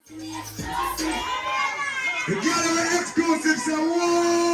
The girl exclusive say, whoa!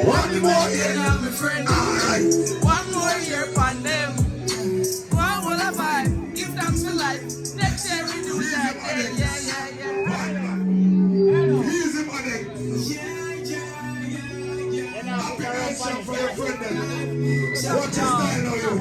One more year, my friend. Alright. One more year for them. One will survive. Give thanks for life. Next year we do that. Yeah. Easy money. Yeah. Happy birthday for your friend. What is that on you?